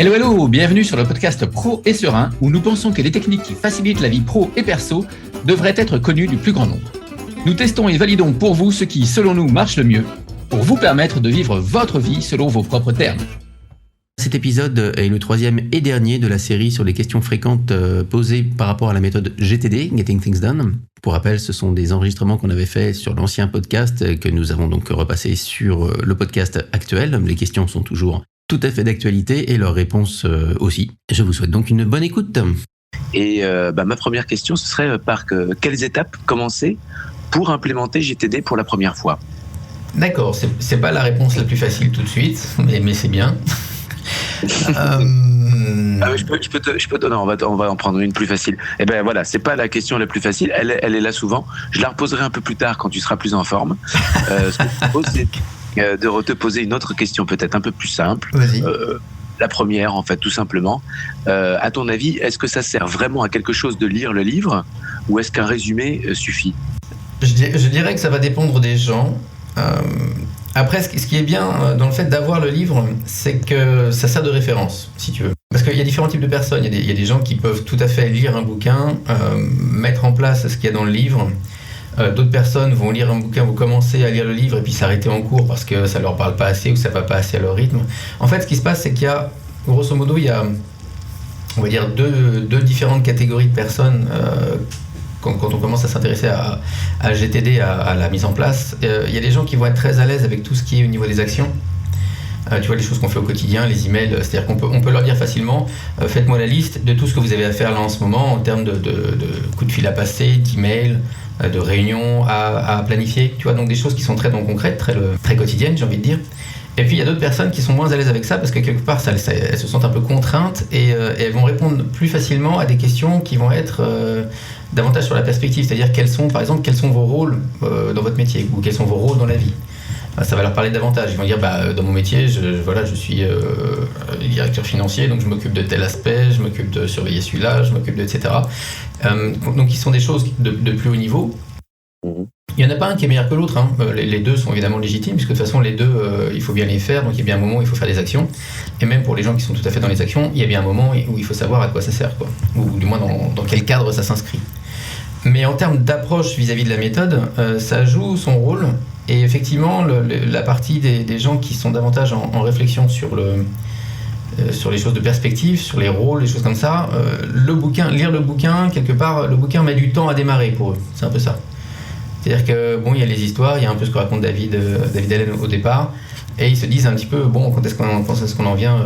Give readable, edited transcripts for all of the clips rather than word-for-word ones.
Hello, hello, bienvenue sur le podcast Pro et Serein, où nous pensons que les techniques qui facilitent la vie pro et perso devraient être connues du plus grand nombre. Nous testons et validons pour vous ce qui, selon nous, marche le mieux, pour vous permettre de vivre votre vie selon vos propres termes. Cet épisode est le troisième et dernier de la série sur les questions fréquentes posées par rapport à la méthode GTD, Getting Things Done. Pour rappel, ce sont des enregistrements qu'on avait faits sur l'ancien podcast que nous avons donc repassé sur le podcast actuel. Les questions sont toujours tout à fait d'actualité et leurs réponses aussi. Je vous souhaite donc une bonne écoute. Et ma première question, ce serait par quelles étapes commencer pour implémenter GTD pour la première fois? D'accord, c'est pas la réponse la plus facile tout de suite, mais c'est bien. Je peux donner, on va en prendre une plus facile. Et ben voilà, c'est pas la question la plus facile, elle est là souvent. Je la reposerai un peu plus tard quand tu seras plus en forme. Ce que je propose, c'est de te poser une autre question peut-être un peu plus simple. Vas-y. La première, en fait, tout simplement. À ton avis, est-ce que ça sert vraiment à quelque chose de lire le livre ou est-ce qu'un résumé suffit? Je dirais que ça va dépendre des gens. Après, ce qui est bien dans le fait d'avoir le livre, c'est que ça sert de référence, si tu veux. Parce qu'il y a différents types de personnes. Il y a des gens qui peuvent tout à fait lire un bouquin, mettre en place ce qu'il y a dans le livre. D'autres personnes vont lire un bouquin, vont commencer à lire le livre et puis s'arrêter en cours parce que ça leur parle pas assez ou ça va pas assez à leur rythme. En fait, ce qui se passe, c'est qu'il y a, grosso modo, il y a, on va dire, deux différentes catégories de personnes quand on commence à s'intéresser à GTD, à la mise en place. Il y a des gens qui vont être très à l'aise avec tout ce qui est au niveau des actions. Tu vois, les choses qu'on fait au quotidien, les emails, c'est-à-dire qu'on peut leur dire facilement faites-moi la liste de tout ce que vous avez à faire là en ce moment en termes de coups de fil à passer, d'emails, de réunions à planifier, tu vois, donc des choses qui sont très concrètes, très quotidiennes, j'ai envie de dire. Et puis il y a d'autres personnes qui sont moins à l'aise avec ça parce que quelque part elles se sentent un peu contraintes et elles vont répondre plus facilement à des questions qui vont être davantage sur la perspective, c'est-à-dire quels sont vos rôles dans votre métier ou quels sont vos rôles dans la vie. Ça va leur parler davantage. Ils vont dire dans mon métier, je suis directeur financier, donc je m'occupe de tel aspect, je m'occupe de surveiller celui-là, je m'occupe de etc. Donc ils sont des choses de plus haut niveau. Il n'y en a pas un qui est meilleur que l'autre, hein. Les deux sont évidemment légitimes, puisque de toute façon les deux, il faut bien les faire, donc il y a bien un moment où il faut faire des actions. Et même pour les gens qui sont tout à fait dans les actions, il y a bien un moment où il faut savoir à quoi ça sert, quoi. Ou du moins dans quel cadre ça s'inscrit. Mais en termes d'approche vis-à-vis de la méthode, ça joue son rôle. Et effectivement, la partie des gens qui sont davantage en réflexion sur les choses de perspective, sur les rôles, les choses comme ça, lire le bouquin, quelque part, le bouquin met du temps à démarrer pour eux. C'est un peu ça. C'est-à-dire que il y a les histoires, il y a un peu ce que raconte David Allen au départ, et ils se disent un petit peu, quand est-ce qu'on en vient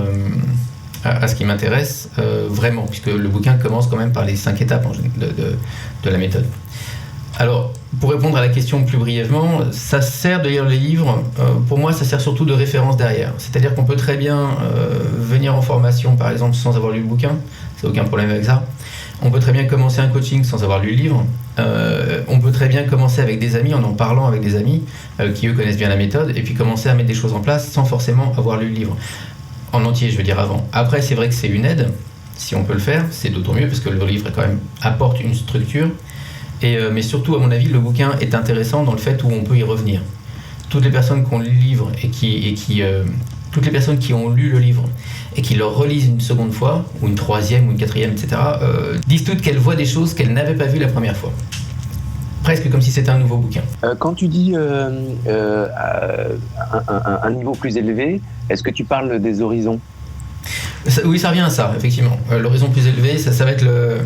à ce qui m'intéresse vraiment, puisque le bouquin commence quand même par les 5 étapes de la méthode. Alors, pour répondre à la question plus brièvement, ça sert de lire les livres. Pour moi, ça sert surtout de référence derrière. C'est-à-dire qu'on peut très bien venir en formation, par exemple, sans avoir lu le bouquin. C'est aucun problème avec ça. On peut très bien commencer un coaching sans avoir lu le livre. On peut très bien commencer avec des amis, en parlant avec des amis qui, eux, connaissent bien la méthode, et puis commencer à mettre des choses en place sans forcément avoir lu le livre. En entier, je veux dire avant. Après, c'est vrai que c'est une aide. Si on peut le faire, c'est d'autant mieux, parce que le livre, quand même, apporte une structure. Mais surtout, à mon avis, le bouquin est intéressant dans le fait où on peut y revenir. Toutes les personnes qui ont lu le livre toutes les personnes qui ont lu le livre et qui le relisent une seconde fois, ou une troisième, ou une quatrième, etc., disent toutes qu'elles voient des choses qu'elles n'avaient pas vues la première fois. Presque comme si c'était un nouveau bouquin. Quand tu dis un niveau plus élevé, est-ce que tu parles des horizons? Oui, ça revient à ça, effectivement. L'horizon plus élevé, ça va être le...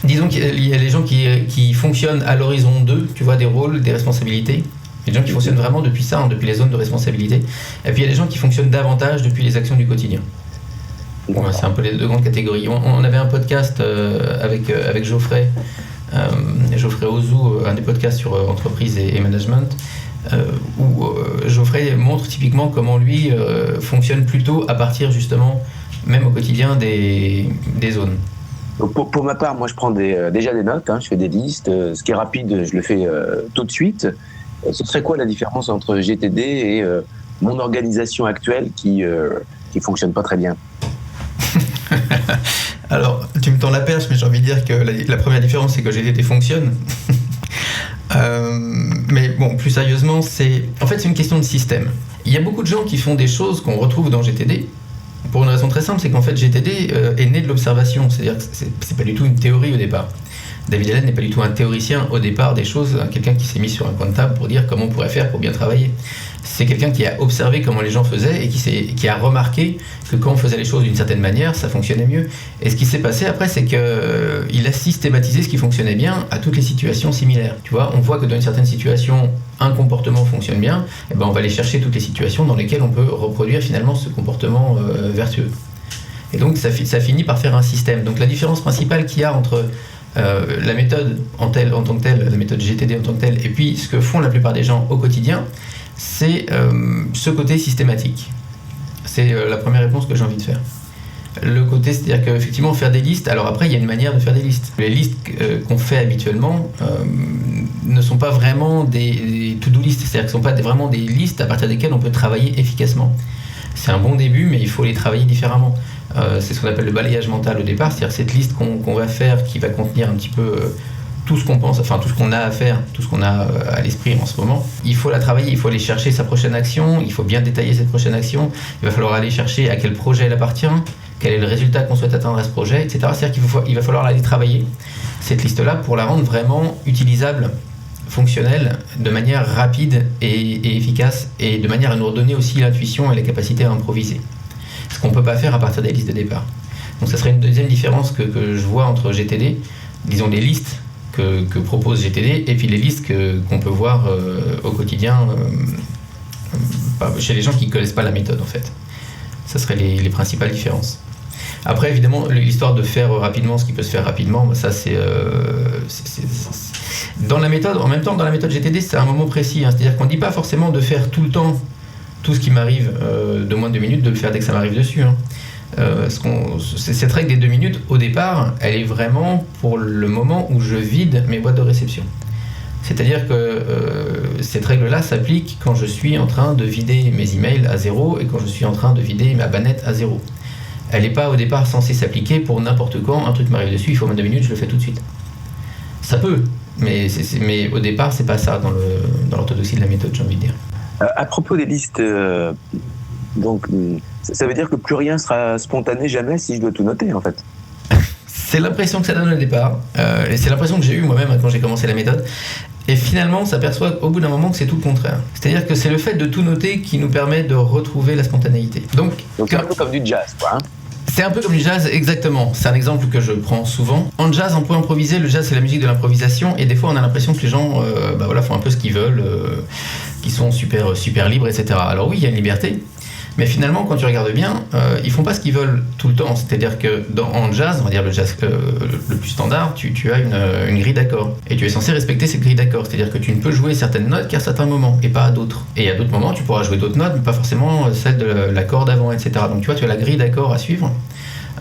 Disons qu'il y a les gens qui fonctionnent à l'horizon 2, tu vois, des rôles, des responsabilités. Il y a des gens qui fonctionnent vraiment depuis ça, depuis les zones de responsabilité. Et puis il y a des gens qui fonctionnent davantage depuis les actions du quotidien. Voilà, c'est un peu les deux grandes catégories. On avait un podcast avec Geoffrey Ozou, un des podcasts sur entreprise et management, où Geoffrey montre typiquement comment lui fonctionne plutôt à partir justement, même au quotidien, des zones. Donc pour ma part, moi je prends déjà des notes, je fais des listes. Ce qui est rapide, je le fais tout de suite. Ce serait quoi la différence entre GTD et mon organisation actuelle qui fonctionne pas très bien? Alors, tu me tends la perche, mais j'ai envie de dire que la première différence, c'est que GTD fonctionne. Mais bon, plus sérieusement, c'est une question de système. Il y a beaucoup de gens qui font des choses qu'on retrouve dans GTD, Pour une raison très simple, c'est qu'en fait GTD est né de l'observation, c'est-à-dire que c'est pas du tout une théorie au départ. David Allen n'est pas du tout un théoricien au départ des choses, quelqu'un qui s'est mis sur un coin de table pour dire comment on pourrait faire pour bien travailler. C'est quelqu'un qui a observé comment les gens faisaient et qui a remarqué que quand on faisait les choses d'une certaine manière, ça fonctionnait mieux. Et ce qui s'est passé après, c'est qu'il a systématisé ce qui fonctionnait bien à toutes les situations similaires. Tu vois, on voit que dans une certaine situation, un comportement fonctionne bien, et ben on va aller chercher toutes les situations dans lesquelles on peut reproduire finalement ce comportement vertueux. Et donc ça finit par faire un système. Donc la différence principale qu'il y a entre la méthode en tant que telle, la méthode GTD en tant que telle, et puis ce que font la plupart des gens au quotidien, c'est ce côté systématique. C'est la première réponse que j'ai envie de faire. Le côté, c'est-à-dire qu'effectivement, faire des listes, alors après, il y a une manière de faire des listes. Les listes qu'on fait habituellement ne sont pas vraiment des to-do listes, c'est-à-dire que ce ne sont pas vraiment des listes à partir desquelles on peut travailler efficacement. C'est un bon début, mais il faut les travailler différemment. C'est ce qu'on appelle le balayage mental au départ, c'est-à-dire cette liste qu'on va faire qui va contenir un petit peu tout ce qu'on pense, enfin tout ce qu'on a à faire, tout ce qu'on a à l'esprit en ce moment. Il faut la travailler, il faut aller chercher sa prochaine action, il faut bien détailler cette prochaine action, il va falloir aller chercher à quel projet elle appartient, quel est le résultat qu'on souhaite atteindre à ce projet, etc. C'est-à-dire qu'il va falloir aller travailler cette liste-là pour la rendre vraiment utilisable, fonctionnelle, de manière rapide et efficace, et de manière à nous redonner aussi l'intuition et la capacité à improviser. Ce qu'on ne peut pas faire à partir des listes de départ. Donc ça serait une deuxième différence que je vois entre GTD, disons les listes que propose GTD, et puis les listes qu'on peut voir au quotidien chez les gens qui ne connaissent pas la méthode en fait. Ça serait les principales différences. Après évidemment l'histoire de faire rapidement ce qui peut se faire rapidement, ça c'est dans la méthode, en même temps dans la méthode GTD c'est un moment précis, c'est-à-dire qu'on ne dit pas forcément de faire tout le temps tout ce qui m'arrive de moins de 2 minutes, de le faire dès que ça m'arrive dessus. Cette règle des 2 minutes, au départ, elle est vraiment pour le moment où je vide mes boîtes de réception. C'est-à-dire que cette règle-là s'applique quand je suis en train de vider mes emails à 0 et quand je suis en train de vider ma bannette à 0. Elle n'est pas au départ censée s'appliquer pour n'importe quand, un truc m'arrive dessus, il faut moins de 2 minutes, je le fais tout de suite. Ça peut, mais au départ, c'est pas ça dans l'orthodoxie de la méthode, j'ai envie de dire. À propos des listes, donc ça veut dire que plus rien sera spontané jamais si je dois tout noter en fait. C'est l'impression que ça donne au départ, et c'est l'impression que j'ai eue moi-même quand j'ai commencé la méthode. Et finalement, on s'aperçoit au bout d'un moment que c'est tout le contraire. C'est-à-dire que c'est le fait de tout noter qui nous permet de retrouver la spontanéité. Donc c'est un peu comme du jazz, quoi. C'est un peu comme du jazz, exactement. C'est un exemple que je prends souvent. En jazz, on peut improviser. Le jazz, c'est la musique de l'improvisation. Et des fois, on a l'impression que les gens font un peu ce qu'ils veulent, qu'ils sont super libres, etc. Alors oui, il y a une liberté. Mais finalement, quand tu regardes bien, ils font pas ce qu'ils veulent tout le temps. C'est-à-dire que en jazz, on va dire le jazz le plus standard, tu as une grille d'accords. Et tu es censé respecter cette grille d'accords. C'est-à-dire que tu ne peux jouer certaines notes qu'à certains moments, et pas à d'autres. Et à d'autres moments, tu pourras jouer d'autres notes, mais pas forcément celles de l'accord d'avant, etc. Donc tu vois, tu as la grille d'accords à suivre.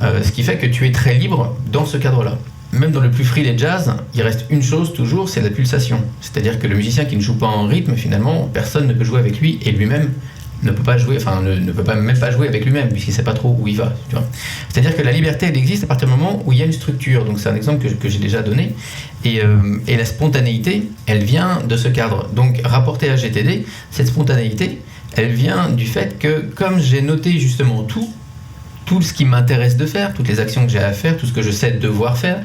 Ce qui fait que tu es très libre dans ce cadre-là. Même dans le plus free des jazz, il reste une chose toujours, c'est la pulsation. C'est-à-dire que le musicien qui ne joue pas en rythme, finalement, personne ne peut jouer avec lui, et lui-même ne peut pas jouer, ne peut même pas jouer avec lui-même, puisqu'il ne sait pas trop où il va. Tu vois. C'est-à-dire que la liberté, elle existe à partir du moment où il y a une structure. Donc c'est un exemple que j'ai déjà donné. Et la spontanéité, elle vient de ce cadre. Donc rapporté à GTD, cette spontanéité, elle vient du fait que, comme j'ai noté justement tout ce qui m'intéresse de faire, toutes les actions que j'ai à faire, tout ce que je sais devoir faire,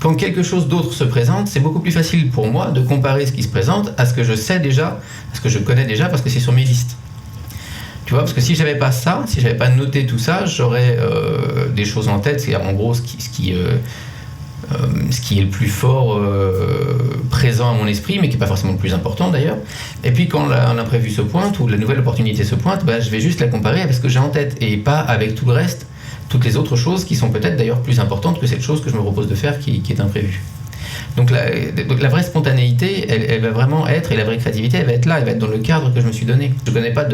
quand quelque chose d'autre se présente, c'est beaucoup plus facile pour moi de comparer ce qui se présente à ce que je sais déjà, à ce que je connais déjà, parce que c'est sur mes listes. Tu vois, parce que si j'avais pas ça, si j'avais pas noté tout ça, j'aurais des choses en tête. C'est en gros ce qui est le plus fort présent à mon esprit, mais qui n'est pas forcément le plus important d'ailleurs. Et puis quand un imprévu se pointe ou la nouvelle opportunité se pointe, je vais juste la comparer avec ce que j'ai en tête et pas avec tout le reste, toutes les autres choses qui sont peut-être d'ailleurs plus importantes que cette chose que je me propose de faire qui est imprévue. Donc la vraie spontanéité, elle va vraiment être, et la vraie créativité, elle va être là, elle va être dans le cadre que je me suis donné. Je ne connais pas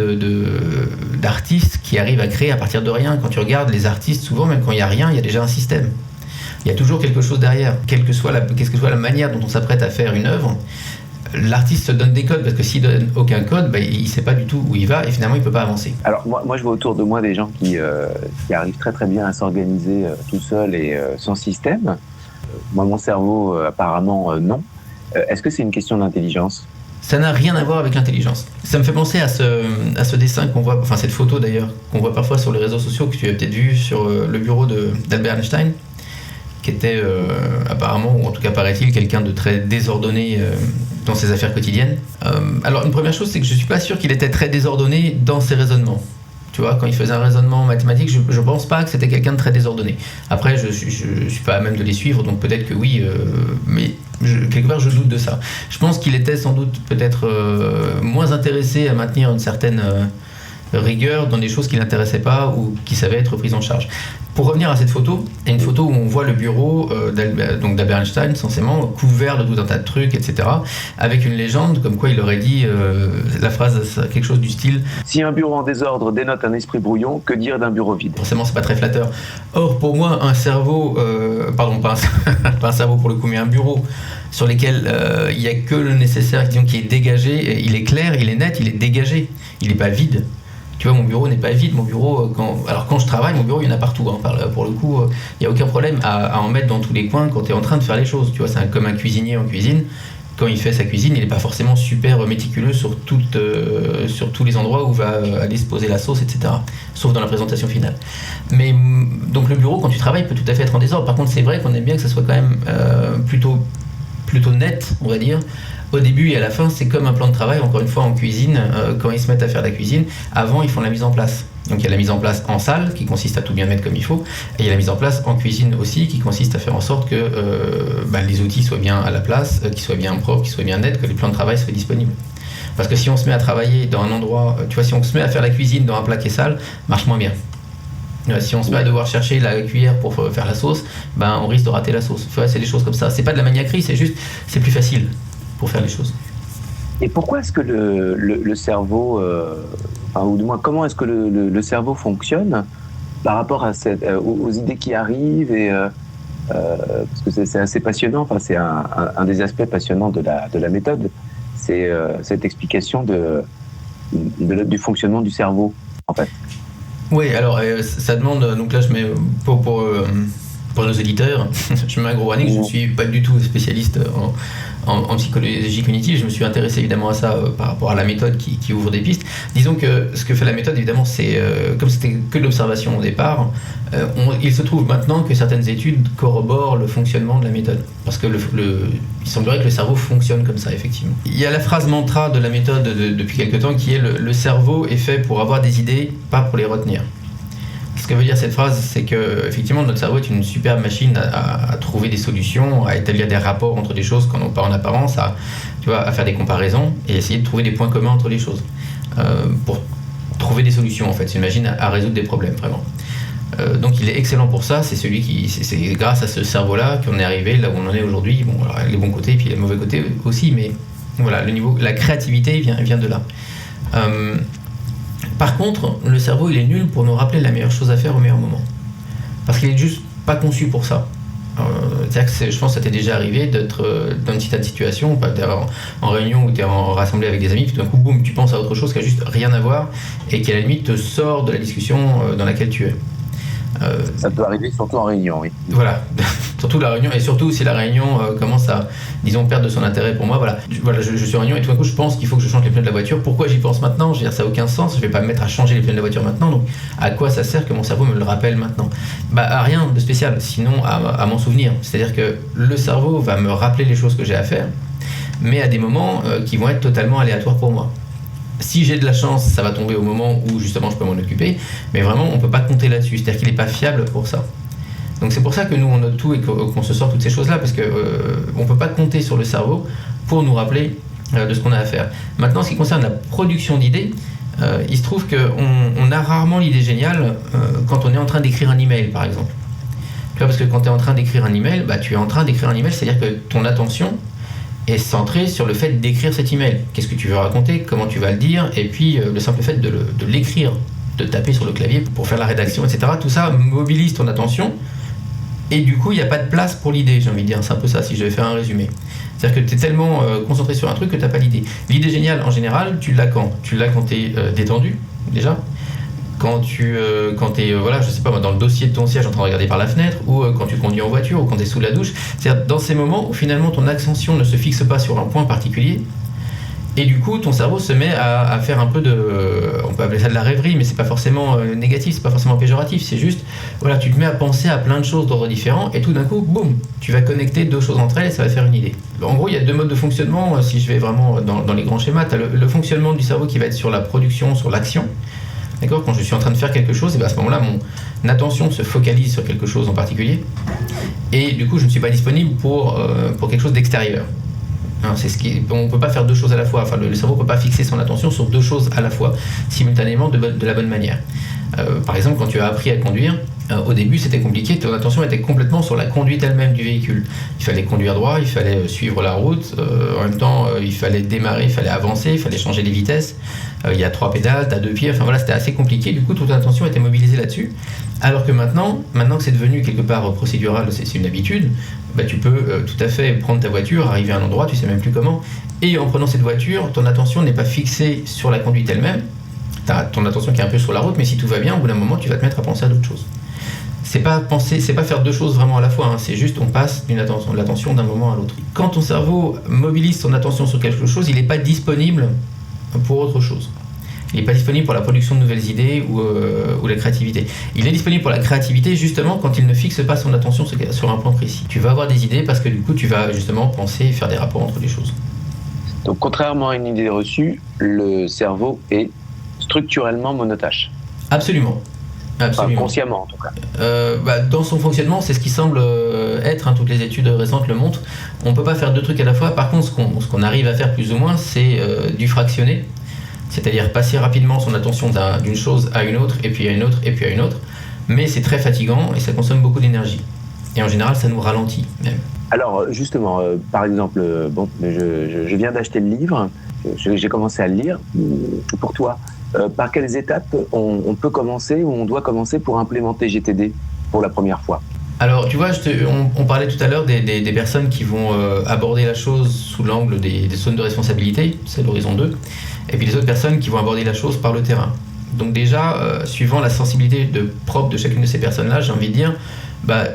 d'artistes qui arrivent à créer à partir de rien. Quand tu regardes les artistes, souvent, même quand il n'y a rien, il y a déjà un système. Il y a toujours quelque chose derrière. Quelle que soit la manière dont on s'apprête à faire une œuvre, l'artiste se donne des codes, parce que s'il ne donne aucun code, il ne sait pas du tout où il va, et finalement, il ne peut pas avancer. Alors moi, je vois autour de moi des gens qui arrivent très très bien à s'organiser tout seul et sans système. Moi, mon cerveau, apparemment, non. Est-ce que c'est une question d'intelligence ? Ça n'a rien à voir avec l'intelligence. Ça me fait penser à ce dessin qu'on voit, enfin cette photo d'ailleurs, qu'on voit parfois sur les réseaux sociaux, que tu as peut-être vu sur le bureau d'Albert Einstein, qui était apparemment, ou en tout cas paraît-il, quelqu'un de très désordonné dans ses affaires quotidiennes. Alors une première chose, c'est que je ne suis pas sûr qu'il était très désordonné dans ses raisonnements. Tu vois, quand il faisait un raisonnement mathématique, je ne pense pas que c'était quelqu'un de très désordonné. Après, je ne suis pas à même de les suivre, donc peut-être que oui, mais quelque part, je doute de ça. Je pense qu'il était sans doute peut-être moins intéressé à maintenir une certaine rigueur dans des choses qui ne l'intéressaient pas ou qui savaient être prises en charge. Pour revenir à cette photo, il y a une photo où on voit le bureau d'Albert Einstein, censément, couvert de tout un tas de trucs, etc., avec une légende, comme quoi il aurait dit la phrase, quelque chose du style « Si un bureau en désordre dénote un esprit brouillon, que dire d'un bureau vide ?» Forcément, c'est pas très flatteur. Or, pour moi, un cerveau, pardon, pas un cerveau pour le coup, mais un bureau sur lequel il n'y a que le nécessaire, disons, qui est dégagé, il est clair, il est net, il est dégagé, il n'est pas vide. Tu vois, mon bureau n'est pas vide. Mon bureau, quand je travaille, mon bureau, il y en a partout. Hein. Pour le coup, il n'y a aucun problème à en mettre dans tous les coins quand tu es en train de faire les choses. Tu vois, c'est comme un cuisinier en cuisine. Quand il fait sa cuisine, il n'est pas forcément super méticuleux sur tous les endroits où va aller se poser la sauce, etc. Sauf dans la présentation finale. Mais donc le bureau, quand tu travailles, peut tout à fait être en désordre. Par contre, c'est vrai qu'on aime bien que ça soit quand même plutôt net, on va dire. Au début et à la fin, c'est comme un plan de travail, encore une fois en cuisine, quand ils se mettent à faire la cuisine, avant ils font la mise en place. Donc il y a la mise en place en salle, qui consiste à tout bien mettre comme il faut, et il y a la mise en place en cuisine aussi, qui consiste à faire en sorte que les outils soient bien à la place, qu'ils soient bien propres, qu'ils soient bien nets, que les plans de travail soient disponibles. Parce que si on se met à travailler dans un endroit, tu vois, si on se met à faire la cuisine dans un plat qui est sale, marche moins bien. Si on se met à devoir chercher la cuillère pour faire la sauce, on risque de rater la sauce. Tu vois, c'est des choses comme ça. C'est pas de la maniaquerie, c'est plus facile pour faire les choses. Et pourquoi est-ce que le cerveau, ou du moins comment est-ce que le cerveau fonctionne par rapport à aux idées qui arrivent parce que c'est assez passionnant, c'est un des aspects passionnants de la méthode, c'est cette explication du fonctionnement du cerveau, en fait. Oui, alors ça demande, donc là je mets pour nos éditeurs, je mets un gros warning, je ne suis pas du tout spécialiste en psychologie cognitive, je me suis intéressé évidemment à ça par rapport à la méthode qui ouvre des pistes. Disons que ce que fait la méthode, évidemment, c'est, comme c'était que de l'observation au départ, il se trouve maintenant que certaines études corroborent le fonctionnement de la méthode. Parce que il semblerait que le cerveau fonctionne comme ça, effectivement. Il y a la phrase mantra de la méthode depuis quelque temps qui est le cerveau est fait pour avoir des idées, pas pour les retenir. Ce que veut dire cette phrase, c'est que effectivement notre cerveau est une superbe machine à trouver des solutions, à établir des rapports entre des choses qu'on n'a pas en apparence, à faire des comparaisons et essayer de trouver des points communs entre les choses pour trouver des solutions. En fait, c'est une machine à résoudre des problèmes vraiment. Donc il est excellent pour ça. C'est grâce à ce cerveau-là qu'on est arrivé là où on en est aujourd'hui. Bon, alors, les bons côtés et puis les mauvais côtés aussi, mais voilà, la créativité vient de là. Par contre, le cerveau, il est nul pour nous rappeler la meilleure chose à faire au meilleur moment. Parce qu'il est juste pas conçu pour ça. C'est-à-dire que je pense que ça t'est déjà arrivé d'être dans une petite situation, t'es en réunion ou t'es rassemblé avec des amis, puis tout d'un coup, boum, tu penses à autre chose qui a juste rien à voir et qui à la limite te sort de la discussion dans laquelle tu es. Ça peut arriver surtout en réunion, oui. Voilà, surtout la réunion, et surtout si la réunion commence à, disons, perdre de son intérêt pour moi. Je suis en réunion et tout d'un coup je pense qu'il faut que je change les pneus de la voiture. Pourquoi j'y pense maintenant? Je veux dire, ça n'a aucun sens, je ne vais pas me mettre à changer les pneus de la voiture maintenant, donc à quoi ça sert que mon cerveau me le rappelle maintenant? À rien de spécial, sinon à m'en souvenir. C'est-à-dire que le cerveau va me rappeler les choses que j'ai à faire, mais à des moments qui vont être totalement aléatoires pour moi. Si j'ai de la chance, ça va tomber au moment où justement je peux m'en occuper, mais vraiment on ne peut pas compter là-dessus, c'est-à-dire qu'il n'est pas fiable pour ça. Donc c'est pour ça que nous on note tout et qu'on se sort toutes ces choses-là, parce qu'on ne peut pas compter sur le cerveau pour nous rappeler de ce qu'on a à faire. Maintenant, en ce qui concerne la production d'idées, il se trouve qu'on a rarement l'idée géniale quand on est en train d'écrire un email, par exemple. Tu vois, parce que quand tu es en train d'écrire un email, tu es en train d'écrire un email, c'est-à-dire que ton attention est centré sur le fait d'écrire cet email. Qu'est-ce que tu veux raconter, comment tu vas le dire, et puis le simple fait de l'écrire, de taper sur le clavier pour faire la rédaction, etc. Tout ça mobilise ton attention, et du coup, il n'y a pas de place pour l'idée, j'ai envie de dire. C'est un peu ça, si je devais faire un résumé. C'est-à-dire que tu es tellement concentré sur un truc que tu n'as pas l'idée. L'idée géniale, en général, tu l'as quand? Tu l'as quand tu es détendu, déjà. Quand tu es je sais pas moi, dans le dossier de ton siège en train de regarder par la fenêtre, ou quand tu conduis en voiture, ou quand tu es sous la douche. C'est-à-dire dans ces moments où finalement ton attention ne se fixe pas sur un point particulier Et du coup, ton cerveau se met à faire un peu on peut appeler ça de la rêverie, mais c'est pas forcément négatif, c'est pas forcément péjoratif, c'est juste, voilà, tu te mets à penser à plein de choses d'ordre différent, et tout d'un coup, boum, tu vas connecter deux choses entre elles et ça va faire une idée. En gros, il y a deux modes de fonctionnement, si je vais vraiment dans les grands schémas. Tu as le fonctionnement du cerveau qui va être sur la production, sur l'action. D'accord ? Quand je suis en train de faire quelque chose, et bien à ce moment-là, mon attention se focalise sur quelque chose en particulier, et du coup, je ne suis pas disponible pour quelque chose d'extérieur. Hein, on ne peut pas faire deux choses à la fois. Enfin, le cerveau ne peut pas fixer son attention sur deux choses à la fois, simultanément, de la bonne manière. Par exemple, quand tu as appris à conduire, au début c'était compliqué, ton attention était complètement sur la conduite elle-même du véhicule. Il fallait conduire droit, il fallait suivre la route, en même temps il fallait démarrer, il fallait avancer, il fallait changer les vitesses. Il y a 3 pédales, tu as 2 pieds, enfin voilà, c'était assez compliqué, du coup toute ton attention était mobilisée là-dessus. Alors que maintenant que c'est devenu quelque part procédural, c'est une habitude, bah, tu peux tout à fait prendre ta voiture, arriver à un endroit, tu sais même plus comment, et en prenant cette voiture, ton attention n'est pas fixée sur la conduite elle-même, tu as ton attention qui est un peu sur la route, mais si tout va bien, au bout d'un moment tu vas te mettre à penser à d'autres choses. C'est pas faire deux choses vraiment à la fois, hein. C'est juste on passe de l'attention d'un moment à l'autre. Quand ton cerveau mobilise son attention sur quelque chose, il n'est pas disponible pour autre chose. Il n'est pas disponible pour la production de nouvelles idées ou la créativité. Il est disponible pour la créativité justement quand il ne fixe pas son attention sur un point précis. Tu vas avoir des idées parce que du coup tu vas justement penser et faire des rapports entre les choses. Donc contrairement à une idée reçue, le cerveau est structurellement monotâche. Absolument. Enfin, consciemment en tout cas. Dans son fonctionnement, c'est ce qui semble être, hein, toutes les études récentes le montrent. On ne peut pas faire deux trucs à la fois. Par contre, ce qu'on arrive à faire plus ou moins, c'est du fractionner, c'est-à-dire passer rapidement son attention d'une chose à une autre, et puis à une autre, et puis à une autre. Mais c'est très fatigant et ça consomme beaucoup d'énergie. Et en général, ça nous ralentit même. Alors justement, par exemple, je viens d'acheter le livre, j'ai commencé à le lire. Pour toi, par quelles étapes on peut commencer ou on doit commencer pour implémenter GTD pour la première fois ? Alors, tu vois, on parlait tout à l'heure des personnes qui vont aborder la chose sous l'angle des zones de responsabilité, c'est l'horizon 2, et puis les autres personnes qui vont aborder la chose par le terrain. Donc déjà, suivant la sensibilité propre de chacune de ces personnes-là, j'ai envie de dire,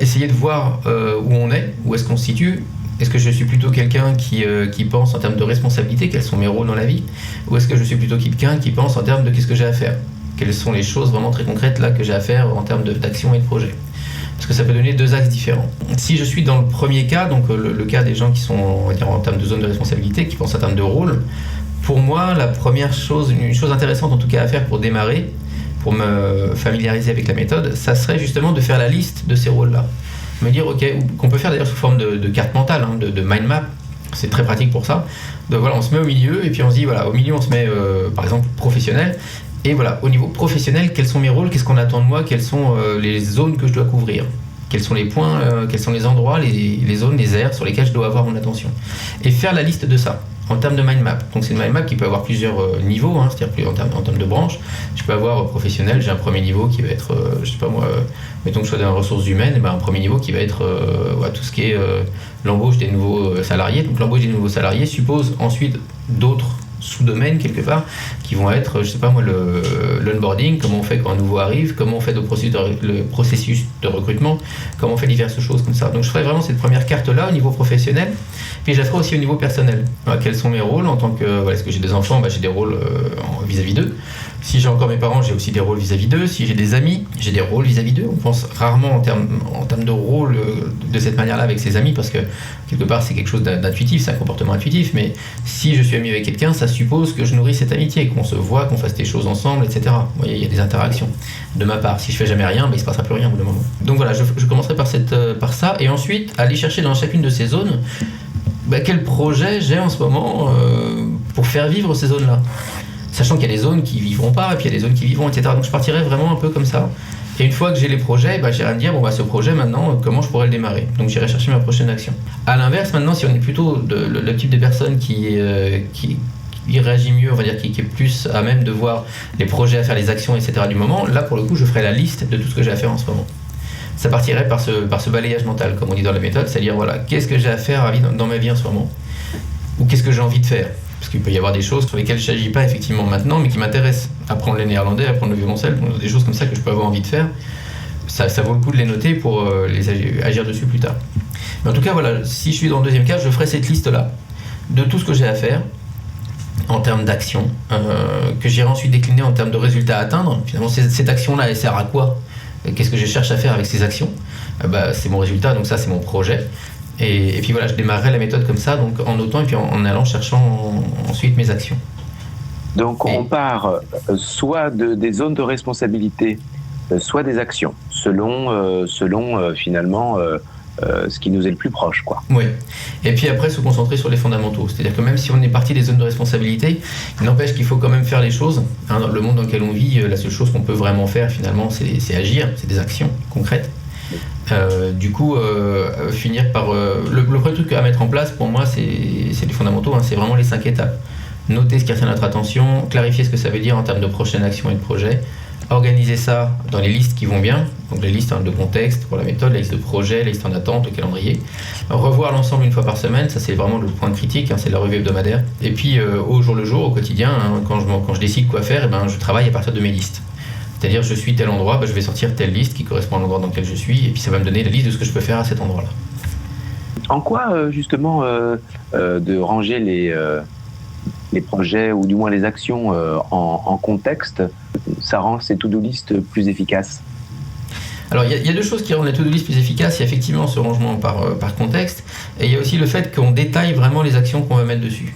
essayez de voir où on est, où est-ce qu'on se situe. Est-ce que je suis plutôt quelqu'un qui pense en termes de responsabilité, quels sont mes rôles dans la vie, ou est-ce que je suis plutôt quelqu'un qui pense en termes de qu'est-ce que j'ai à faire, quelles sont les choses vraiment très concrètes là que j'ai à faire en termes d'action et de projet. Parce que ça peut donner deux axes différents. Si je suis dans le premier cas, donc le cas des gens qui sont, on va dire, en termes de zone de responsabilité, qui pensent en termes de rôle, pour moi, la première chose, une chose intéressante en tout cas à faire pour démarrer, pour me familiariser avec la méthode, ça serait justement de faire la liste de ces rôles-là. Me dire, ok, qu'on peut faire d'ailleurs sous forme de carte mentale, hein, de mind map, c'est très pratique pour ça. Donc voilà, on se met au milieu et puis on se dit, voilà, au milieu on se met par exemple professionnel, et voilà, au niveau professionnel, quels sont mes rôles, qu'est-ce qu'on attend de moi, quelles sont les zones que je dois couvrir, quels sont les points, quels sont les endroits, les zones, les aires sur lesquelles je dois avoir mon attention. Et faire la liste de ça. En termes de mind map. Donc c'est une mind map qui peut avoir plusieurs niveaux, hein, c'est-à-dire en termes de branches. Je peux avoir professionnel, j'ai un premier niveau qui va être, je sais pas moi, mettons que je sois dans les ressources humaines, et ben un premier niveau qui va être tout ce qui est l'embauche des nouveaux salariés. Donc l'embauche des nouveaux salariés suppose ensuite d'autres sous-domaines quelque part qui vont être, je sais pas moi, l'onboarding, comment on fait quand un nouveau arrive, comment on fait le processus de recrutement, comment on fait diverses choses comme ça. Donc je ferai vraiment cette première carte-là au niveau professionnel, puis je la ferai aussi au niveau personnel. Alors, quels sont mes rôles en tant que, est-ce que j'ai des enfants, j'ai des rôles vis-à-vis d'eux. Si j'ai encore mes parents, j'ai aussi des rôles vis-à-vis d'eux. Si j'ai des amis, j'ai des rôles vis-à-vis d'eux. On pense rarement en termes de rôle de cette manière-là avec ses amis, parce que quelque part c'est quelque chose d'intuitif, c'est un comportement intuitif, mais si je suis ami avec quelqu'un, ça suppose que je nourris cette amitié, qu'on se voit, qu'on fasse des choses ensemble, etc. Vous voyez, il y a des interactions de ma part. Si je fais jamais rien, il ne se passera plus rien au bout d'un moment. Donc voilà, je commencerai par ça, et ensuite aller chercher dans chacune de ces zones quel projet j'ai en ce moment pour faire vivre ces zones-là. Sachant qu'il y a des zones qui vivront pas, et puis il y a des zones qui vivront, etc. Donc je partirai vraiment un peu comme ça. Et une fois que j'ai les projets, j'irai me dire, ce projet maintenant, comment je pourrais le démarrer. Donc j'irai chercher ma prochaine action. À l'inverse, maintenant, si on est plutôt le type de personne qui réagit mieux, on va dire, qui est plus à même de voir les projets à faire, les actions, etc. du moment, là pour le coup, je ferai la liste de tout ce que j'ai à faire en ce moment. Ça partirait par ce balayage mental, comme on dit dans la méthode, c'est-à-dire, qu'est-ce que j'ai à faire dans ma vie en ce moment ? Ou qu'est-ce que j'ai envie de faire ? Parce qu'il peut y avoir des choses sur lesquelles je n'agis pas effectivement maintenant, mais qui m'intéressent. Apprendre le néerlandais, apprendre le violoncelle, des choses comme ça que je peux avoir envie de faire. Ça vaut le coup de les noter pour agir dessus plus tard. Mais en tout cas, si je suis dans le deuxième cas, je ferai cette liste-là de tout ce que j'ai à faire. en termes d'action, que j'irai ensuite décliner en termes de résultats à atteindre. Finalement, cette action-là, elle sert à quoi ? Qu'est-ce que je cherche à faire avec ces actions ? C'est mon résultat, donc ça, c'est mon projet. Et puis voilà, je démarrerai la méthode comme ça, donc en notant et puis en allant cherchant ensuite mes actions. Donc on part soit des zones de responsabilité, soit des actions, selon finalement ce qui nous est le plus proche, quoi. Oui. Et puis après, se concentrer sur les fondamentaux. C'est-à-dire que même si on est parti des zones de responsabilité, il n'empêche qu'il faut quand même faire les choses. Dans le monde dans lequel on vit, la seule chose qu'on peut vraiment faire finalement, c'est agir, c'est des actions concrètes. Finir par... le premier truc à mettre en place, pour moi, c'est les fondamentaux, c'est vraiment les 5 étapes. Noter ce qui retient notre attention, clarifier ce que ça veut dire en termes de prochaine action et de projet, organiser ça dans les listes qui vont bien, donc les listes de contexte pour la méthode, la liste de projet, la liste en attente, le calendrier, revoir l'ensemble une fois par semaine, ça c'est vraiment le point critique, c'est la revue hebdomadaire, et puis au jour le jour, au quotidien, quand je décide quoi faire, je travaille à partir de mes listes. C'est-à-dire, je suis tel endroit, je vais sortir telle liste qui correspond à l'endroit dans lequel je suis, et puis ça va me donner la liste de ce que je peux faire à cet endroit-là. En quoi, justement, de ranger les projets, ou du moins les actions en contexte, ça rend ces to-do list plus efficaces? Alors, il y a deux choses qui rendent les to-do list plus efficaces. Il y a effectivement ce rangement par contexte, et il y a aussi le fait qu'on détaille vraiment les actions qu'on va mettre dessus.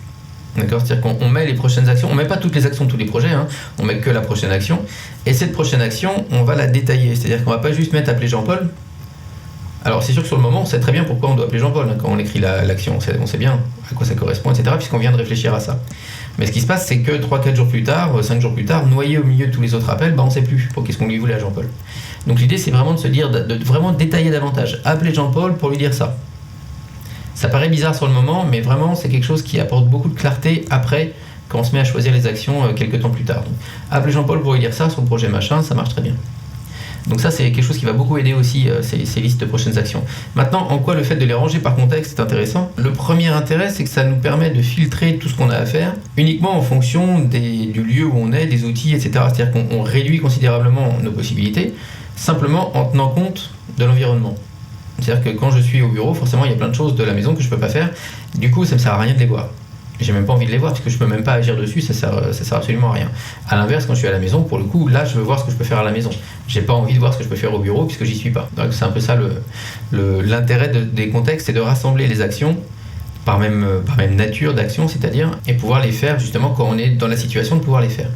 D'accord, c'est-à-dire qu'on met les prochaines actions, on ne met pas toutes les actions de tous les projets, on met que la prochaine action, et cette prochaine action, on va la détailler, c'est-à-dire qu'on ne va pas juste mettre appeler Jean-Paul. Alors c'est sûr que sur le moment, on sait très bien pourquoi on doit appeler Jean-Paul, quand on écrit l'action, on sait bien à quoi ça correspond, etc., puisqu'on vient de réfléchir à ça. Mais ce qui se passe, c'est que 3-4 jours plus tard, 5 jours plus tard, noyé au milieu de tous les autres appels, on ne sait plus pour qu'est-ce qu'on lui voulait à Jean-Paul. Donc l'idée, c'est vraiment de se dire, de vraiment détailler davantage, appeler Jean-Paul pour lui dire ça. Ça paraît bizarre sur le moment, mais vraiment, c'est quelque chose qui apporte beaucoup de clarté après, quand on se met à choisir les actions quelques temps plus tard. Donc, appeler Jean-Paul pour lui dire ça, son projet machin, ça marche très bien. Donc ça, c'est quelque chose qui va beaucoup aider aussi ces listes de prochaines actions. Maintenant, en quoi le fait de les ranger par contexte est intéressant ? Le premier intérêt, c'est que ça nous permet de filtrer tout ce qu'on a à faire uniquement en fonction du lieu où on est, des outils, etc. C'est-à-dire qu'on réduit considérablement nos possibilités, simplement en tenant compte de l'environnement. C'est-à-dire que quand je suis au bureau, forcément, il y a plein de choses de la maison que je ne peux pas faire. Du coup, ça ne me sert à rien de les voir. J'ai même pas envie de les voir parce que je ne peux même pas agir dessus, ça sert absolument à rien. À l'inverse, quand je suis à la maison, pour le coup, là, je veux voir ce que je peux faire à la maison. J'ai pas envie de voir ce que je peux faire au bureau puisque j'y suis pas. Donc, c'est un peu ça l'intérêt des contextes, c'est de rassembler les actions par même nature d'action, c'est-à-dire, et pouvoir les faire justement quand on est dans la situation de pouvoir les faire.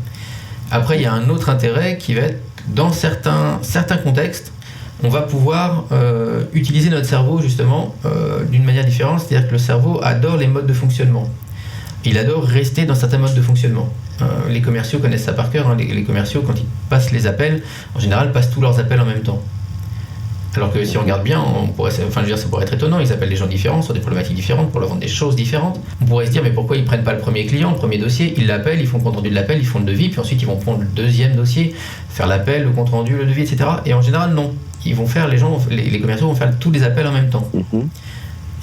Après, il y a un autre intérêt qui va être, dans certains contextes, on va pouvoir utiliser notre cerveau justement d'une manière différente, c'est-à-dire que le cerveau adore les modes de fonctionnement. Il adore rester dans certains modes de fonctionnement. Les commerciaux connaissent ça par cœur. Les commerciaux, quand ils passent les appels, en général, passent tous leurs appels en même temps. Alors que si on regarde bien, ça pourrait être étonnant. Ils appellent des gens différents sur des problématiques différentes pour leur vendre des choses différentes. On pourrait se dire, mais pourquoi ils prennent pas le premier client, le premier dossier, ils l'appellent, ils font le compte rendu de l'appel, ils font le devis, puis ensuite ils vont prendre le deuxième dossier, faire l'appel, le compte rendu, le devis, etc. Et en général, non. Ils vont faire, les commerciaux vont faire tous les appels en même temps.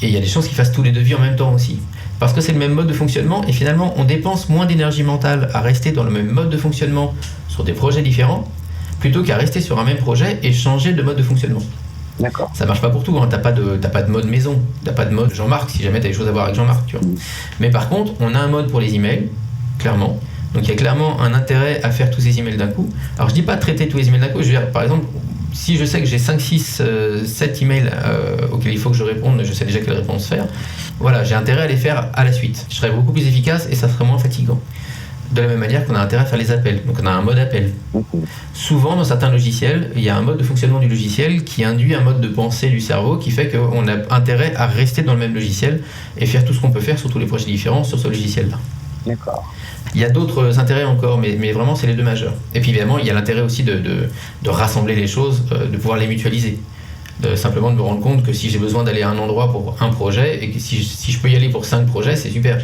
Et il y a des chances qu'ils fassent tous les devis en même temps aussi. Parce que c'est le même mode de fonctionnement et finalement on dépense moins d'énergie mentale à rester dans le même mode de fonctionnement sur des projets différents plutôt qu'à rester sur un même projet et changer de mode de fonctionnement. D'accord. Ça marche pas pour tout, t'as pas de mode maison, t'as pas de mode Jean-Marc si jamais t'as des choses à voir avec Jean-Marc, tu vois. Mais par contre, on a un mode pour les emails, clairement. Donc il y a clairement un intérêt à faire tous ces emails d'un coup. Alors je dis pas traiter tous les emails d'un coup, je veux dire par exemple, si je sais que j'ai 5, 6, 7 emails auxquels il faut que je réponde, je sais déjà quelle réponse faire, voilà, j'ai intérêt à les faire à la suite. Je serai beaucoup plus efficace et ça serait moins fatigant. De la même manière qu'on a intérêt à faire les appels. Donc on a un mode appel. Souvent, dans certains logiciels, il y a un mode de fonctionnement du logiciel qui induit un mode de pensée du cerveau qui fait qu'on a intérêt à rester dans le même logiciel et faire tout ce qu'on peut faire sur tous les projets différents sur ce logiciel-là. D'accord. Il y a d'autres intérêts encore, mais vraiment, c'est les deux majeurs. Et puis évidemment, il y a l'intérêt aussi de rassembler les choses, de pouvoir les mutualiser. Simplement de me rendre compte que si j'ai besoin d'aller à un endroit pour un projet, et que si je peux y aller pour 5 projets, c'est super.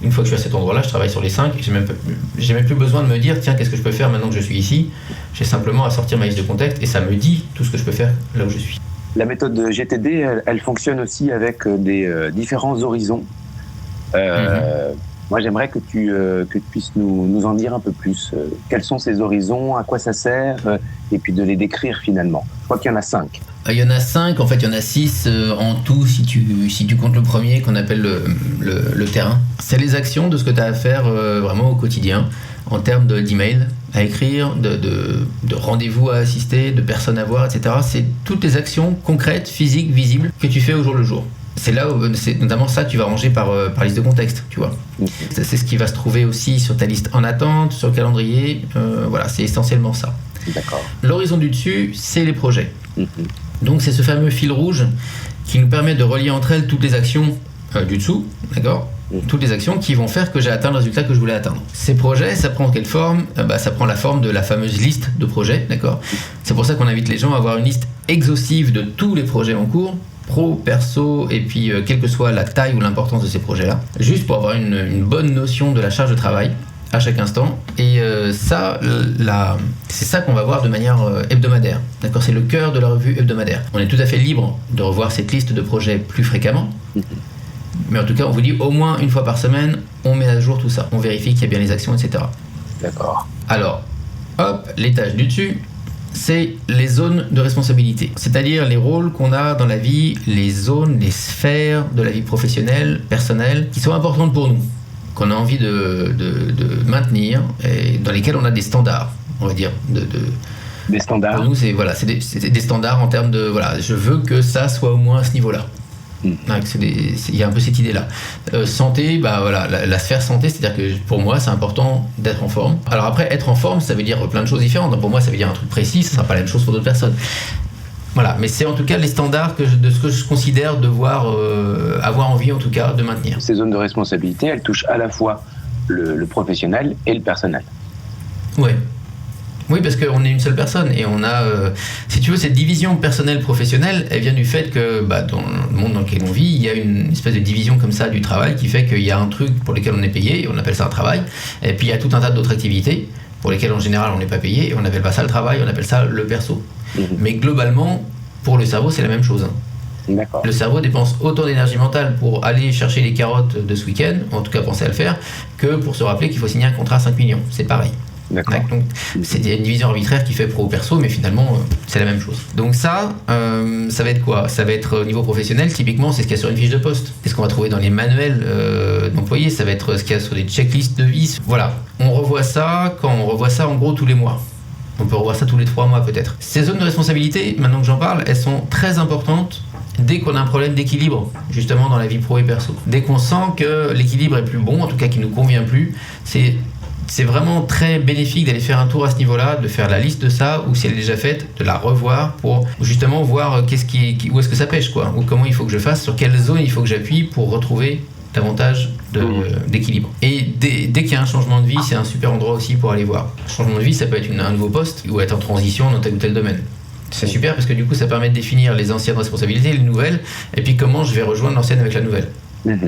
Une fois que je suis à cet endroit-là, je travaille sur les 5, et j'ai même plus besoin de me dire, tiens, qu'est-ce que je peux faire maintenant que je suis ici ? J'ai simplement à sortir ma liste de contexte, et ça me dit tout ce que je peux faire là où je suis. La méthode GTD, elle fonctionne aussi avec des différents horizons. Moi, j'aimerais que tu puisses nous en dire un peu plus. Quels sont ces horizons, à quoi ça sert, et puis de les décrire finalement. Je crois qu'il y en a 5. Il y en a 5, en fait il y en a 6 en tout si tu comptes le premier qu'on appelle le terrain. C'est les actions de ce que tu as à faire vraiment au quotidien en termes d'email à écrire, de rendez-vous à assister, de personnes à voir, etc. C'est toutes les actions concrètes, physiques, visibles que tu fais au jour le jour. C'est là où, c'est notamment ça que tu vas ranger par liste de contexte, tu vois. C'est ce qui va se trouver aussi sur ta liste en attente, sur le calendrier. Voilà, c'est essentiellement ça. D'accord. L'horizon du dessus, c'est les projets. Donc c'est ce fameux fil rouge qui nous permet de relier entre elles toutes les actions du dessous, d'accord ? Toutes les actions qui vont faire que j'ai atteint le résultat que je voulais atteindre. Ces projets, ça prend quelle forme ? Ça prend la forme de la fameuse liste de projets, d'accord ? C'est pour ça qu'on invite les gens à avoir une liste exhaustive de tous les projets en cours, pro, perso, et puis quelle que soit la taille ou l'importance de ces projets-là, juste pour avoir une bonne notion de la charge de travail à chaque instant. Et c'est ça qu'on va voir de manière hebdomadaire. D'accord ? C'est le cœur de la revue hebdomadaire. On est tout à fait libre de revoir cette liste de projets plus fréquemment. Mais en tout cas, on vous dit au moins une fois par semaine, on met à jour tout ça. On vérifie qu'il y a bien les actions, etc. D'accord. Alors, hop, l'étage du dessus, c'est les zones de responsabilité. C'est-à-dire les rôles qu'on a dans la vie, les zones, les sphères de la vie professionnelle, personnelle, qui sont importantes pour nous, qu'on a envie de maintenir, et dans lesquelles on a des standards, on va dire. Des standards. Pour nous, c'est des standards en termes de, voilà, je veux que ça soit au moins à ce niveau-là. Il y a un peu cette idée-là. Santé, la sphère santé, c'est-à-dire que pour moi, c'est important d'être en forme. Alors après, être en forme, ça veut dire plein de choses différentes. Donc pour moi, ça veut dire un truc précis, ça ne sera pas la même chose pour d'autres personnes. Voilà, mais c'est en tout cas les standards de ce que je considère devoir avoir envie, en tout cas, de maintenir. Ces zones de responsabilité, elles touchent à la fois le professionnel et le personnel. Ouais. Oui, parce qu'on est une seule personne et on a, si tu veux, cette division personnelle-professionnelle, elle vient du fait que dans le monde dans lequel on vit, il y a une espèce de division comme ça du travail qui fait qu'il y a un truc pour lequel on est payé, et on appelle ça un travail, et puis il y a tout un tas d'autres activités pour lesquelles en général on n'est pas payé, et on n'appelle pas ça le travail, on appelle ça le perso. Mais globalement, pour le cerveau, c'est la même chose. D'accord. Le cerveau dépense autant d'énergie mentale pour aller chercher les carottes de ce week-end, en tout cas penser à le faire, que pour se rappeler qu'il faut signer un contrat à 5 millions. C'est pareil. D'accord. Donc, c'est une division arbitraire qui fait pro ou perso, mais finalement, c'est la même chose. Donc ça va être quoi ? Ça va être au niveau professionnel, typiquement, c'est ce qu'il y a sur une fiche de poste. C'est ce qu'on va trouver dans les manuels d'employés, ça va être ce qu'il y a sur des checklists de vie. Voilà, on revoit ça quand on revoit ça en gros tous les mois. On peut revoir ça tous les 3 mois peut-être. Ces zones de responsabilité, maintenant que j'en parle, elles sont très importantes dès qu'on a un problème d'équilibre, justement dans la vie pro et perso. Dès qu'on sent que l'équilibre est plus bon, en tout cas qu'il ne nous convient plus, c'est vraiment très bénéfique d'aller faire un tour à ce niveau-là, de faire la liste de ça, ou si elle est déjà faite, de la revoir pour justement voir où est-ce que ça pêche, quoi, ou comment il faut que je fasse, sur quelle zone il faut que j'appuie pour retrouver davantage d'équilibre. Et dès qu'il y a un changement de vie, c'est un super endroit aussi pour aller voir. Changement de vie, ça peut être un nouveau poste, ou être en transition dans tel ou tel domaine. C'est super parce que du coup, ça permet de définir les anciennes responsabilités, les nouvelles, et puis comment je vais rejoindre l'ancienne avec la nouvelle.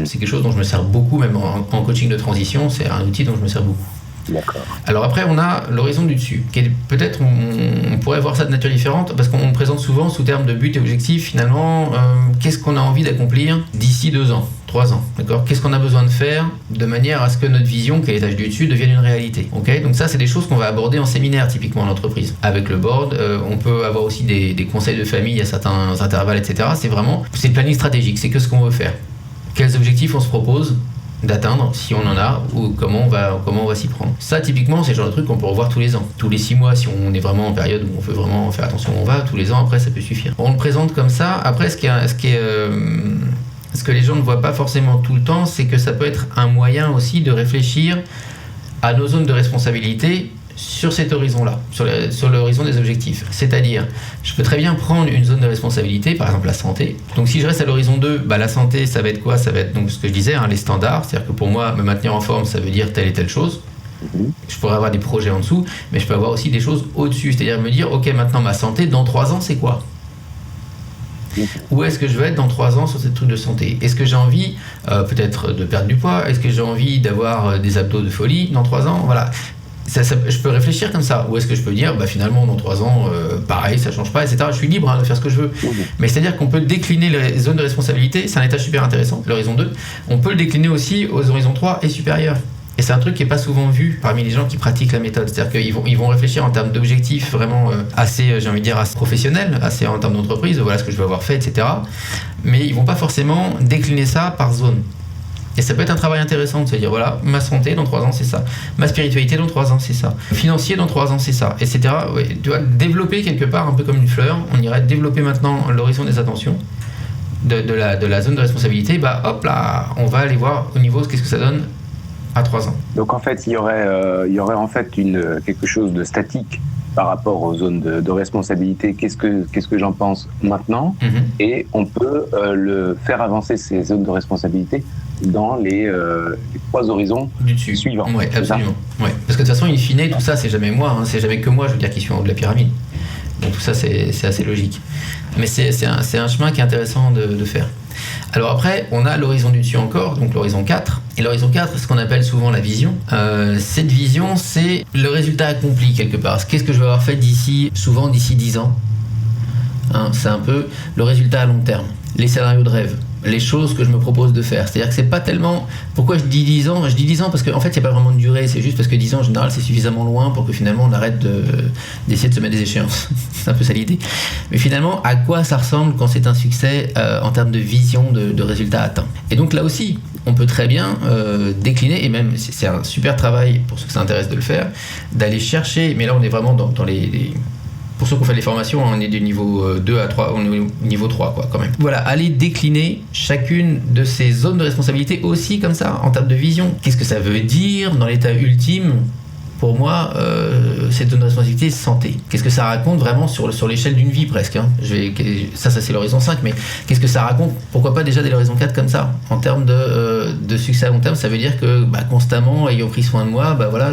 C'est quelque chose dont je me sers beaucoup, même en coaching de transition, c'est un outil dont je me sers beaucoup. D'accord. Alors après, on a l'horizon du dessus, qui est peut-être, on pourrait voir ça de nature différente, parce qu'on présente souvent sous terme de but et objectif, finalement, qu'est-ce qu'on a envie d'accomplir d'ici 2 ans, 3 ans, d'accord ? Qu'est-ce qu'on a besoin de faire de manière à ce que notre vision, qui est l'étage du dessus, devienne une réalité, ok ? Donc ça, c'est des choses qu'on va aborder en séminaire, typiquement en entreprise. Avec le board, on peut avoir aussi des conseils de famille à certains intervalles, etc. C'est le planning stratégique, c'est que ce qu'on veut faire. Quels objectifs on se propose d'atteindre, si on en a, ou comment on va s'y prendre. Ça, typiquement, c'est le genre de truc qu'on peut revoir tous les ans. Tous les 6 mois, si on est vraiment en période où on veut vraiment faire attention où on va, tous les ans, après, ça peut suffire. On le présente comme ça. Après, ce que les gens ne voient pas forcément tout le temps, c'est que ça peut être un moyen aussi de réfléchir à nos zones de responsabilité sur cet horizon-là, sur l'horizon des objectifs. C'est-à-dire, je peux très bien prendre une zone de responsabilité, par exemple la santé. Donc si je reste à l'horizon 2, la santé, ça va être quoi ? Ça va être donc ce que je disais, les standards. C'est-à-dire que pour moi, me maintenir en forme, ça veut dire telle et telle chose. Je pourrais avoir des projets en dessous, mais je peux avoir aussi des choses au-dessus. C'est-à-dire me dire, ok, maintenant ma santé, dans 3 ans, c'est quoi ? Où est-ce que je veux être dans 3 ans sur cette truc de santé ? Est-ce que j'ai envie peut-être de perdre du poids ? Est-ce que j'ai envie d'avoir des abdos de folie dans 3 ans ? Voilà. Je peux réfléchir comme ça, ou est-ce que je peux dire finalement dans 3 ans pareil, ça change pas, etc. Je suis libre de faire ce que je veux. Mais c'est à dire qu'on peut décliner les zones de responsabilité, c'est un étage super intéressant, l'horizon 2. On peut le décliner aussi aux horizons 3 et supérieurs. Et c'est un truc qui n'est pas souvent vu parmi les gens qui pratiquent la méthode. C'est-à-dire qu'ils vont réfléchir en termes d'objectifs vraiment assez, j'ai envie de dire, assez professionnels, assez en termes d'entreprise, voilà ce que je veux avoir fait, etc. Mais ils ne vont pas forcément décliner ça par zone. Et ça peut être un travail intéressant de se dire, voilà, ma santé dans 3 ans, c'est ça. Ma spiritualité dans 3 ans, c'est ça. Financier dans 3 ans, c'est ça, etc. Ouais, tu vois, développer quelque part, un peu comme une fleur, on irait développer maintenant l'horizon des attentions de la zone de responsabilité. Bah hop là, on va aller voir au niveau, qu'est-ce que ça donne à 3 ans. Donc en fait, il y aurait en fait quelque chose de statique par rapport aux zones de responsabilité. Qu'est-ce que j'en pense maintenant? Et on peut le faire avancer ces zones de responsabilité dans les 3 horizons suivants. Oui, absolument. Ouais. Parce que de toute façon, in fine, tout ça, c'est jamais moi, hein, c'est jamais que moi, je veux dire, qui suis en haut de la pyramide. Donc tout ça, c'est assez logique. Mais c'est un chemin qui est intéressant de faire. Alors après, on a l'horizon du dessus encore, donc l'horizon 4. Et l'horizon 4, c'est ce qu'on appelle souvent la vision. Cette vision, c'est le résultat accompli quelque part. Qu'est-ce que je vais avoir fait souvent d'ici 10 ans, hein, c'est un peu le résultat à long terme. Les scénarios de rêve, les choses que je me propose de faire. C'est-à-dire que c'est pas tellement... Pourquoi je dis 10 ans? Je dis 10 ans parce qu'en fait, il n'y a pas vraiment de durée. C'est juste parce que 10 ans, en général, c'est suffisamment loin pour que finalement, on arrête d'essayer de se mettre des échéances. C'est un peu ça l'idée. Mais finalement, à quoi ça ressemble quand c'est un succès en termes de vision, de résultats atteints? Et donc là aussi, on peut très bien décliner, et même, c'est un super travail pour ceux que ça intéresse de le faire, d'aller chercher... Mais là, on est vraiment dans les pour ceux qui ont fait les formations, on est du niveau 2 à 3, on est au niveau 3, quoi, quand même. Voilà, aller décliner chacune de ces zones de responsabilité aussi, comme ça, en termes de vision. Qu'est-ce que ça veut dire dans l'état ultime? Pour moi, cette zone de responsabilité, santé. Qu'est-ce que ça raconte vraiment sur l'échelle d'une vie, presque, hein. Ça c'est l'horizon 5, mais qu'est-ce que ça raconte? Pourquoi pas déjà dès l'horizon 4 comme ça? En termes de succès à long terme, ça veut dire que constamment, ayant pris soin de moi, voilà,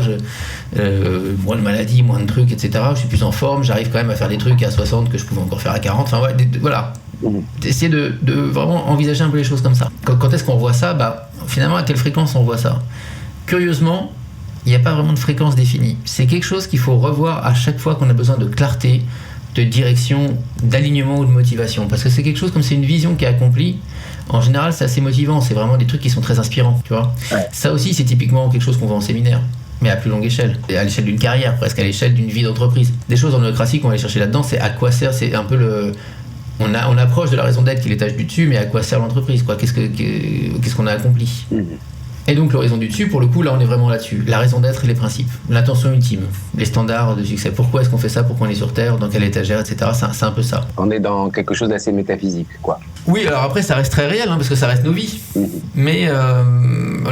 moins de maladies, moins de trucs, etc. Je suis plus en forme, j'arrive quand même à faire des trucs à 60 que je pouvais encore faire à 40. Enfin, voilà. Essayer de vraiment envisager un peu les choses comme ça. Quand est-ce qu'on voit ça? Finalement, à quelle fréquence on voit ça? Curieusement, il n'y a pas vraiment de fréquence définie. C'est quelque chose qu'il faut revoir à chaque fois qu'on a besoin de clarté, de direction, d'alignement ou de motivation. Parce que c'est quelque chose, comme c'est une vision qui est accomplie, en général, c'est assez motivant. C'est vraiment des trucs qui sont très inspirants, tu vois. Ouais. Ça aussi, c'est typiquement quelque chose qu'on voit en séminaire, mais à plus longue échelle. Et à l'échelle d'une carrière, presque à l'échelle d'une vie d'entreprise. Des choses en holacratie qu'on va aller chercher là-dedans, c'est à quoi sert, c'est un peu on approche de la raison d'être qui est l'étage du dessus, mais à quoi sert l'entreprise, quoi. Qu'est-ce qu'on a accompli? Et donc l'horizon du dessus, pour le coup, là on est vraiment là-dessus. La raison d'être et les principes, l'intention ultime, les standards de succès. Pourquoi est-ce qu'on fait ça? Pourquoi on est sur Terre? Dans quelle étagère, etc. C'est un peu ça. On est dans quelque chose d'assez métaphysique, quoi. Oui, alors après ça reste très réel, hein, parce que ça reste nos vies. Mais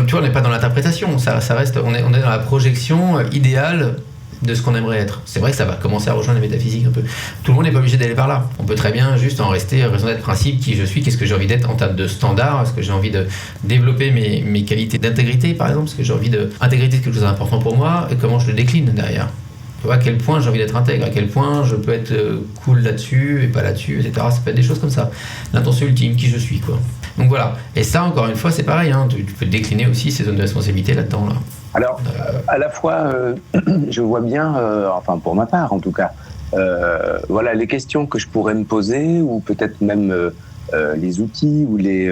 tu vois, on n'est pas dans l'interprétation. Ça reste, on est dans la projection idéale de ce qu'on aimerait être. C'est vrai que ça va commencer à rejoindre la métaphysique un peu. Tout le monde n'est pas obligé d'aller par là. On peut très bien juste en rester à raison d'être, principe, qui je suis, qu'est-ce que j'ai envie d'être en termes de standards, est-ce que j'ai envie de développer mes qualités d'intégrité, par exemple, est-ce que j'ai envie d'intégrité, c'est quelque chose d'important pour moi, et comment je le décline derrière. Tu vois, à quel point j'ai envie d'être intègre, à quel point je peux être cool là-dessus et pas là-dessus, etc. Ça peut être des choses comme ça. L'intention ultime, qui je suis, quoi. Donc voilà. Et ça, encore une fois, c'est pareil, hein. Tu peux décliner aussi ces zones de responsabilité là-dedans, là. Alors, à la fois, je vois bien, enfin pour ma part en tout cas, voilà les questions que je pourrais me poser, ou peut-être même les outils ou les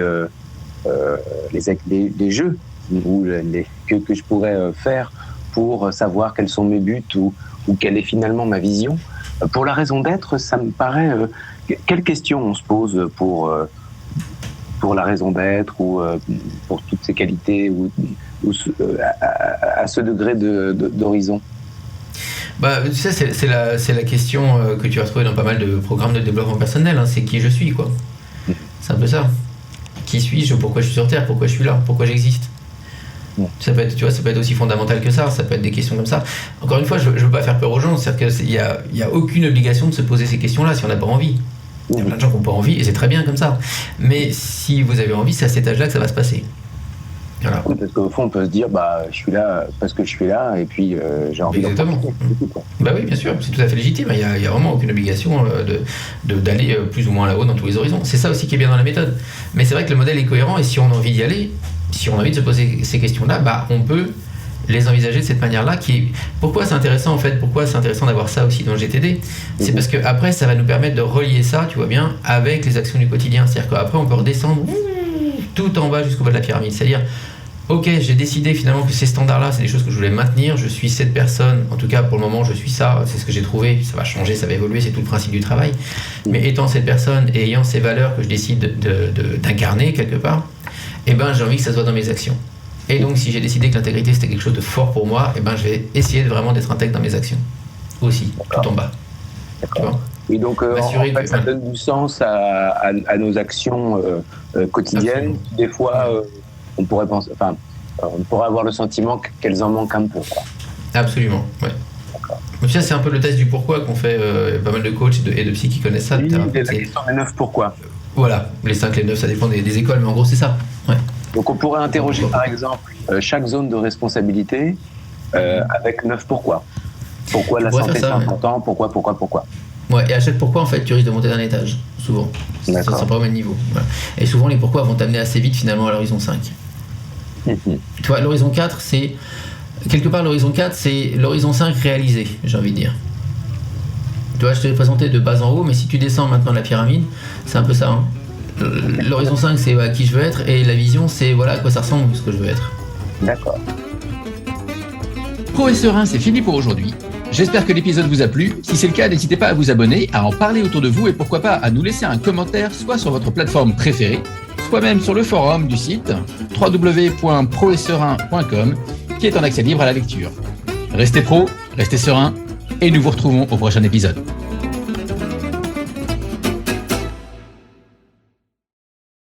jeux ou que je pourrais faire pour savoir quels sont mes buts ou quelle est finalement ma vision. Pour la raison d'être, ça me paraît... quelles questions on se pose pour la raison d'être ou pour toutes ces qualités ou à ce degré d'horizon? Tu sais, c'est la question que tu vas trouver dans pas mal de programmes de développement personnel, hein, c'est qui je suis, quoi. C'est un peu ça. Qui suis-je? Pourquoi je suis sur Terre? Pourquoi je suis là? Pourquoi j'existe? Ça peut être, tu vois, ça peut être aussi fondamental que ça peut être des questions comme ça. Encore une fois, je veux pas faire peur aux gens, c'est-à-dire qu'il y a aucune obligation de se poser ces questions-là si on n'a pas envie. Il y a plein de gens qui n'ont pas envie et c'est très bien comme ça. Mais si vous avez envie, c'est à cet âge-là que ça va se passer. Voilà. Parce qu'au fond, on peut se dire, je suis là parce que je suis là et puis j'ai envie d'en profiter. Oui, bien sûr, c'est tout à fait légitime. Il y a vraiment aucune obligation d'aller plus ou moins là-haut dans tous les horizons. C'est ça aussi qui est bien dans la méthode. Mais c'est vrai que le modèle est cohérent et si on a envie d'y aller, si on a envie de se poser ces questions-là, on peut les envisager de cette manière-là. Pourquoi c'est intéressant en fait? Pourquoi c'est intéressant d'avoir ça aussi dans le GTD? C'est parce que après, ça va nous permettre de relier ça, tu vois bien, avec les actions du quotidien. C'est-à-dire qu'après, on peut redescendre tout en bas jusqu'au bas de la pyramide. C'est-à-dire, ok, j'ai décidé finalement que ces standards-là, c'est des choses que je voulais maintenir, je suis cette personne, en tout cas pour le moment je suis ça, c'est ce que j'ai trouvé, ça va changer, ça va évoluer, c'est tout le principe du travail, mais étant cette personne et ayant ces valeurs que je décide d'incarner quelque part, eh ben j'ai envie que ça se voit dans mes actions. Et donc si j'ai décidé que l'intégrité c'était quelque chose de fort pour moi, eh ben je vais essayer vraiment d'être intègre dans mes actions, aussi, tout en bas. D'accord. Et donc, en fait, ça donne du sens à nos actions quotidiennes. Absolument. Des fois, on pourrait avoir le sentiment qu'elles en manquent un peu. Quoi. Absolument, ouais. Donc ça, c'est un peu le test du pourquoi qu'on fait. Pas mal de coachs et de psy qui connaissent ça. Oui, la question des 9 pourquoi. Voilà, les 5, les 9, ça dépend des écoles, mais en gros, c'est ça. Ouais. Donc, on pourrait interroger, par exemple, chaque zone de responsabilité avec 9 pourquoi. Pourquoi la santé c'est important, pourquoi. Ouais, et à chaque pourquoi, en fait, tu risques de monter d'un étage, souvent. Ça sera pas au même niveau. Voilà. Et souvent, les pourquoi vont t'amener assez vite, finalement, à l'horizon 5. Tu vois, l'horizon 4, c'est... Quelque part, l'horizon 4, c'est l'horizon 5 réalisé, j'ai envie de dire. Tu vois, je te l'ai présenté de bas en haut, mais si tu descends maintenant la pyramide, c'est un peu ça. Hein. L'horizon 5, c'est qui je veux être, et la vision, c'est voilà à quoi ça ressemble, ce que je veux être. D'accord. Pro et serein, c'est fini pour aujourd'hui. J'espère que l'épisode vous a plu. Si c'est le cas, n'hésitez pas à vous abonner, à en parler autour de vous et pourquoi pas à nous laisser un commentaire soit sur votre plateforme préférée, soit même sur le forum du site www.proetserein.com qui est en accès libre à la lecture. Restez pro, restez serein et nous vous retrouvons au prochain épisode.